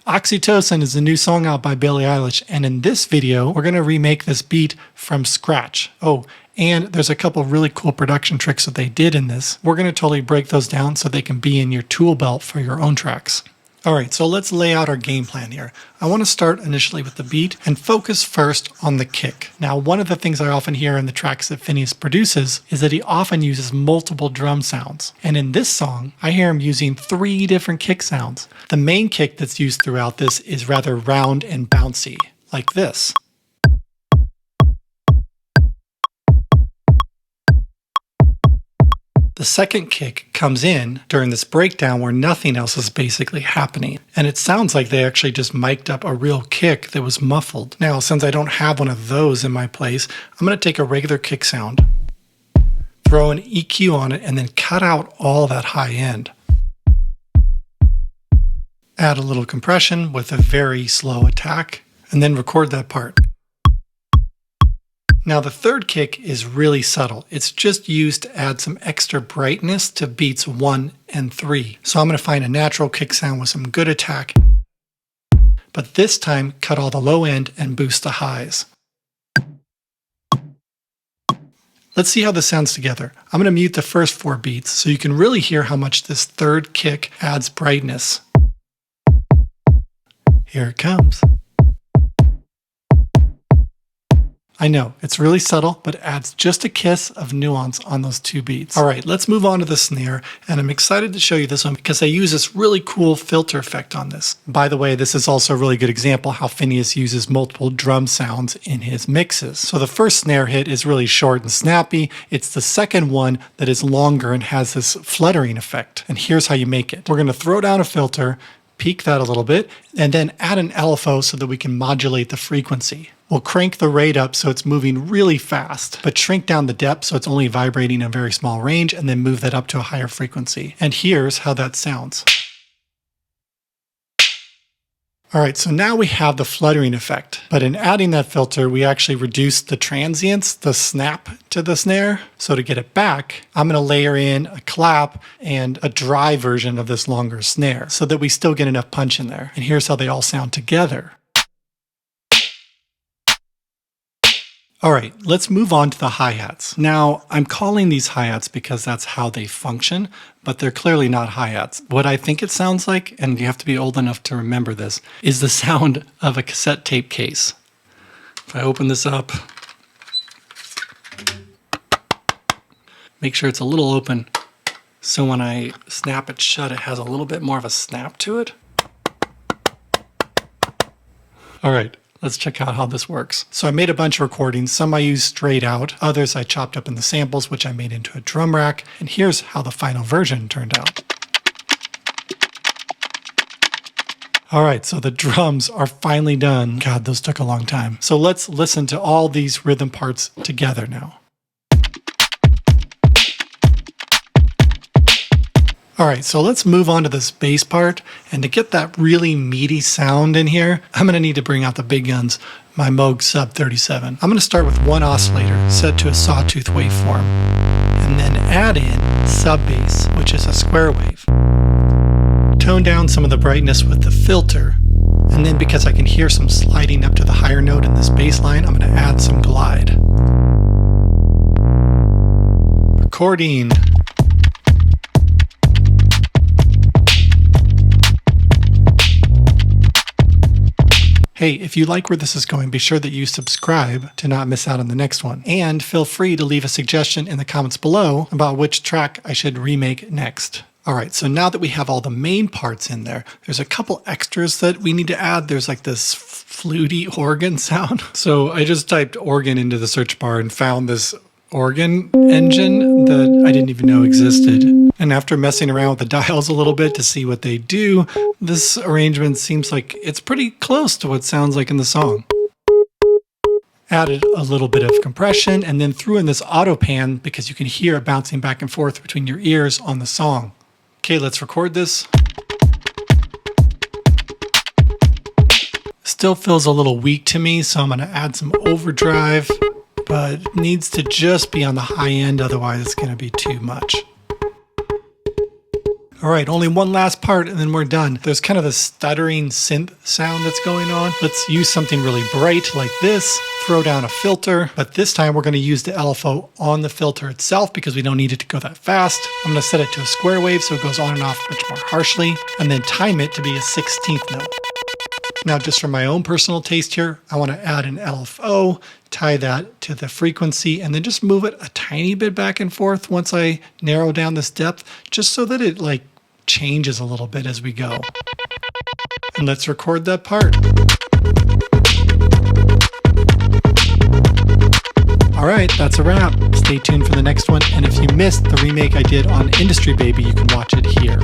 OXYTOCIN is a new song out by Billie Eilish, and in this video, we're going to remake this beat from scratch. Oh, and there's a couple really cool production tricks that they did in this. We're going to totally break those down so they can be in your tool belt for your own tracks. Alright, so let's lay out our game plan here. I want to start initially with the beat and focus first on the kick. Now, one of the things I often hear in the tracks that Finneas produces is that he often uses multiple drum sounds. And in this song, I hear him using 3 different kick sounds. The main kick that's used throughout this is rather round and bouncy, like this. The second kick comes in during this breakdown where nothing else is basically happening. And it sounds like they actually just mic'd up a real kick that was muffled. Now, since I don't have one of those in my place, I'm going to take a regular kick sound, throw an EQ on it, and then cut out all that high end. Add a little compression with a very slow attack, and then record that part. Now the third kick is really subtle. It's just used to add some extra brightness to beats 1 and 3. So I'm going to find a natural kick sound with some good attack, but this time cut all the low end and boost the highs. Let's see how this sounds together. I'm going to mute the first 4 beats so you can really hear how much this third kick adds brightness. Here it comes. I know, it's really subtle, but it adds just a kiss of nuance on those 2 beats. Alright, let's move on to the snare, and I'm excited to show you this one because I use this really cool filter effect on this. By the way, this is also a really good example how Finneas uses multiple drum sounds in his mixes. So the first snare hit is really short and snappy. It's the second one that is longer and has this fluttering effect. And here's how you make it. We're going to throw down a filter, peak that a little bit, and then add an LFO so that we can modulate the frequency. We'll crank the rate up so it's moving really fast, but shrink down the depth so it's only vibrating in a very small range, and then move that up to a higher frequency. And here's how that sounds. Alright, so now we have the fluttering effect, but in adding that filter, we actually reduced the transients, the snap to the snare. So to get it back, I'm going to layer in a clap and a dry version of this longer snare so that we still get enough punch in there. And here's how they all sound together. Alright, let's move on to the hi-hats. Now, I'm calling these hi-hats because that's how they function, but they're clearly not hi-hats. What I think it sounds like, and you have to be old enough to remember this, is the sound of a cassette tape case. If I open this up, make sure it's a little open, so when I snap it shut, it has a little bit more of a snap to it. Alright. Let's check out how this works. So I made a bunch of recordings. Some I used straight out. Others I chopped up in the samples, which I made into a drum rack. And here's how the final version turned out. Alright, so the drums are finally done. God, those took a long time. So let's listen to all these rhythm parts together now. Alright, so let's move on to this bass part, and to get that really meaty sound in here, I'm going to need to bring out the big guns, my Moog Sub 37. I'm going to start with one oscillator set to a sawtooth waveform, and then add in sub bass, which is a square wave. Tone down some of the brightness with the filter, and then because I can hear some sliding up to the higher note in this bass line, I'm going to add some glide. Recording. Hey, if you like where this is going, be sure that you subscribe to not miss out on the next one. And feel free to leave a suggestion in the comments below about which track I should remake next. Alright, so now that we have all the main parts in there, there's a couple extras that we need to add. There's like this fluty organ sound. So I just typed organ into the search bar and found this organ engine that I didn't even know existed. And after messing around with the dials a little bit to see what they do, this arrangement seems like it's pretty close to what it sounds like in the song. Added a little bit of compression and then threw in this auto pan because you can hear it bouncing back and forth between your ears on the song. Okay, let's record this. Still feels a little weak to me, so I'm going to add some overdrive, but it needs to just be on the high end, otherwise it's going to be too much. All right, only one last part and then we're done. There's kind of a stuttering synth sound that's going on. Let's use something really bright like this, throw down a filter, but this time we're going to use the LFO on the filter itself because we don't need it to go that fast. I'm going to set it to a square wave so it goes on and off much more harshly, and then time it to be a 16th note. Now, just for my own personal taste here, I want to add an LFO, tie that to the frequency, and then just move it a tiny bit back and forth once I narrow down this depth, just so that it like changes a little bit as we go. And let's record that part. All right, that's a wrap. Stay tuned for the next one. And if you missed the remake I did on Industry Baby, you can watch it here.